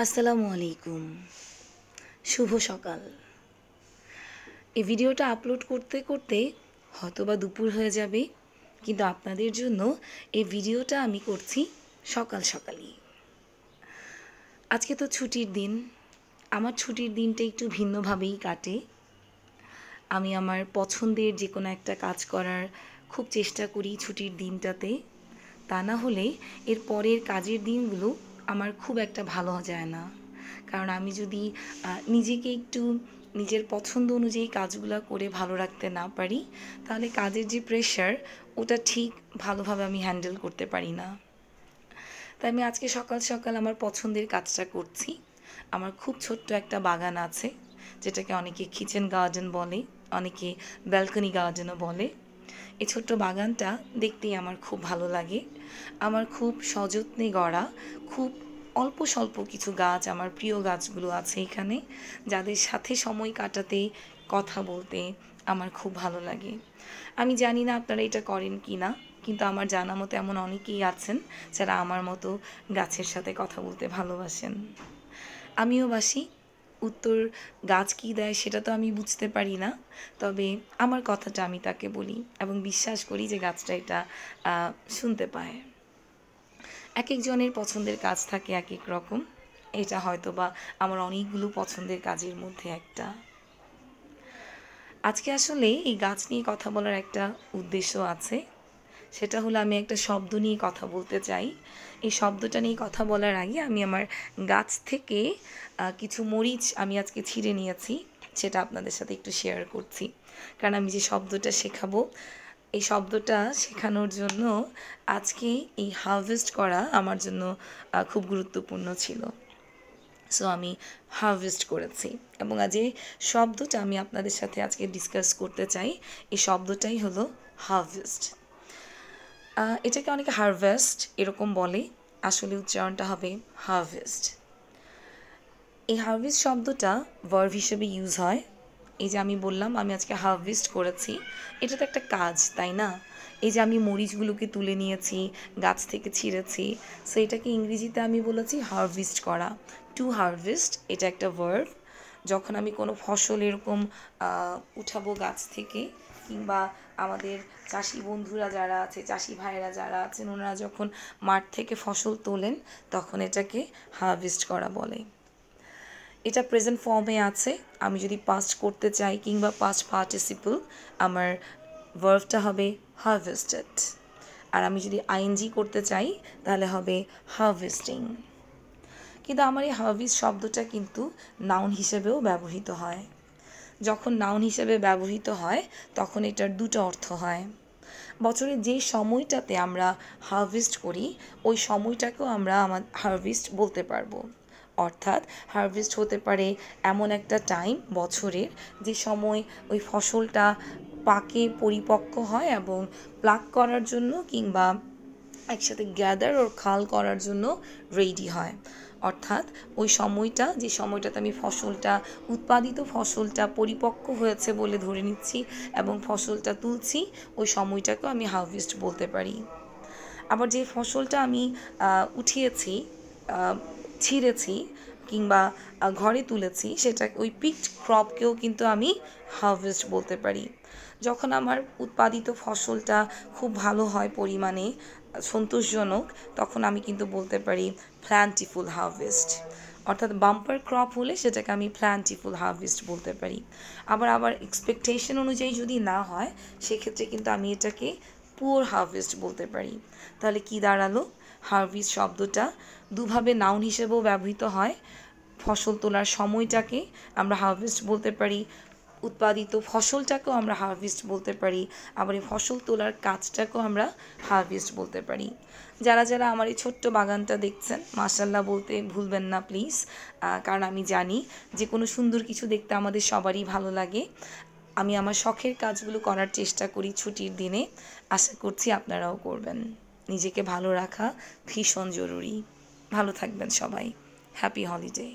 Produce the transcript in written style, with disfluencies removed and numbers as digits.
আসসালামু আলাইকুম। শুভ সকাল। এই ভিডিওটা আপলোড করতে করতে হয়তোবা দুপুর হয়ে যাবে, কিন্তু আপনাদের জন্য এই ভিডিওটা আমি করছি সকাল সকালই। আজকে তো ছুটির দিন। আমার ছুটির দিনটা একটু ভিন্নভাবেই কাটে। আমি আমার পছন্দের যে কোনো একটা কাজ করার খুব চেষ্টা করি ছুটির দিনটাতে। তা না হলে এর পরের কাজের দিনগুলো আমার খুব একটা ভালো যায় না। কারণ আমি যদি নিজেকে একটু নিজের পছন্দ অনুযায়ী কাজগুলো করে ভালো রাখতে না পারি, তাহলে কাজের যে প্রেশার ওটা ঠিক ভালোভাবে আমি হ্যান্ডেল করতে পারি না। তাই আমি আজকে সকাল সকাল আমার পছন্দের কাজটা করছি। আমার খুব ছোট্ট একটা বাগান আছে, যেটাকে অনেকে কিচেন গার্ডেন বলে, অনেকে ব্যালকনি গার্ডেনও বলে। এই ছোট্ট বাগানটা দেখতেই আমার খুব ভালো লাগে। আমার খুব সযত্নে গড়া খুব অল্প স্বল্প কিছু গাছ, আমার প্রিয় গাছগুলো আছে এখানে, যাদের সাথে সময় কাটাতে, কথা বলতে আমার খুব ভালো লাগে। আমি জানি না আপনারা এটা করেন কি না, কিন্তু আমার জানা মতো এমন অনেকেই আছেন যারা আমার মতো গাছের সাথে কথা বলতে ভালোবাসেন। আমিও বাসি। উত্তর গাছ কী দেয় সেটা তো আমি বুঝতে পারি না, তবে আমার কথাটা আমি তাকে বলি এবং বিশ্বাস করি যে গাছটা এটা শুনতে পায়। এক একজনের পছন্দের কাজ থাকে এক এক রকম। এটা হয়তো বা আমার অনেকগুলো পছন্দের কাজের মধ্যে একটা। আজকে আসলে এই গাছ নিয়ে কথা বলার একটা উদ্দেশ্য আছে। সেটা হলো আমি একটা শব্দ নিয়ে কথা বলতে চাই। এই শব্দটা নিয়ে কথা বলার আগে আমি আমার গাছ থেকে কিছু মরিচ আমি আজকে ছিঁড়ে নিয়েছি, সেটা আপনাদের সাথে একটু শেয়ার করছি। কারণ আমি যে শব্দটা শেখাবো, এই শব্দটা শেখানোর জন্য আজকে এই হারভেস্ট করা আমার জন্য খুব গুরুত্বপূর্ণ ছিল। সো আমি হারভেস্ট করেছি এবং আজ এই শব্দটা আমি আপনাদের সাথে আজকে ডিসকাস করতে চাই। এই শব্দটাই হলো হারভেস্ট। এটাকে অনেকে হারভেস্ট এরকম বলে, আসলে উচ্চারণটা হবে হারভেস্ট। এই হারভেস্ট শব্দটা ভার্ব হিসেবে ইউজ হয়। এই যে আমি বললাম আমি আজকে হারভেস্ট করেছি, এটা তো একটা কাজ, তাই না? এই যে আমি মরিচগুলোকে তুলে নিয়েছি, গাছ থেকে ছিঁড়েছি, সো এটাকে ইংরেজিতে আমি বলেছি হারভেস্ট করা। টু হারভেস্ট এটা একটা ভার্ব। যখন আমি কোনো ফসল এরকম উঠাবো গাছ থেকে, কিংবা আমাদের চাষি বন্ধুরা যারা আছে, চাষি ভাইয়েরা যারা আছেন, ওনারা যখন মাঠ থেকে ফসল তোলেন, তখন এটাকে হারভেস্ট করা বলে। এটা প্রেজেন্ট ফর্মে আছে। আমি যদি পাস্ট করতে চাই কিংবা পাস্ট পার্টিসিপল, আমার ভার্বটা হবে হারভেস্টেড। আর আমি যদি আইএনজি করতে চাই তাহলে হবে হারভেস্টিং। কিন্তু আমার এই হারভেস্ট শব্দটা কিন্তু নাউন হিসেবেও ব্যবহৃত হয়। যখন নাউন হিসেবে ব্যবহৃত হয় তখন এটার দুটো অর্থ হয়। বছরের যে সময়টাতে আমরা হারভেস্ট করি, ওই সময়টাকেও আমরা হারভেস্ট বলতে পারবো। অর্থাৎ হারভেস্ট হতে পারে এমন একটা টাইম বছরের যে সময় ওই ফসলটা পাকে, পরিপক্ক হয় এবং প্লাক করার জন্য কিংবা একসাথে গ্যাদার ওর খাল করার জন্য রেডি হয়। অর্থাৎ ওই সময়টা, যে সময়টাতে আমি ফসলটা, উৎপাদিত ফসলটা পরিপক্ক হয়েছে বলে ধরে নিচ্ছি এবং ফসলটা তুলছি, ওই সময়টাকেও আমি হারভেস্ট বলতে পারি। আবার যে ফসলটা আমি উঠিয়েছি, ছিঁড়েছি কিংবা ঘরে তুলেছি, সেটা ওই পিকড ক্রপকেও কিন্তু আমি হারভেস্ট বলতে পারি। যখন আমার উৎপাদিত ফসলটা খুব ভালো হয়, পরিমাণে সন্তোষজনক, তখন আমি কিন্তু বলতে পারি প্ল্যান্টিফুল হারভেস্ট। অর্থাৎ বাম্পার ক্রপ হলে সেটাকে আমি প্ল্যান্টিফুল হারভেস্ট বলতে পারি। আবার এক্সপেকটেশন অনুযায়ী যদি না হয়, সেক্ষেত্রে কিন্তু আমি এটাকে পুয়ার হারভেস্ট বলতে পারি। তাহলে কি দাঁড়ালো? হারভেস্ট শব্দটা দুভাবে নাউন হিসেবেও ব্যবহৃত হয়। ফসল তোলার সময়টাকে আমরা হারভেস্ট বলতে পারি, উৎপাদিত ফসলটাকেও আমরা হারভেস্ট বলতে পারি, আবার এই ফসল তোলার কাজটাকেও আমরা হারভেস্ট বলতে পারি। যারা যারা আমার এই ছোট্ট বাগানটা দেখছেন, মাশাআল্লাহ বলতে ভুলবেন না প্লিজ, কারণ আমি জানি যে কোনো সুন্দর কিছু দেখতে আমাদের সবারই ভালো লাগে। আমি আমার শখের কাজগুলো করার চেষ্টা করি ছুটির দিনে। আশা করছি আপনারাও করবেন। নিজেকে ভালো রাখা ভীষণ জরুরি। ভালো থাকবেন সবাই। Happy holiday.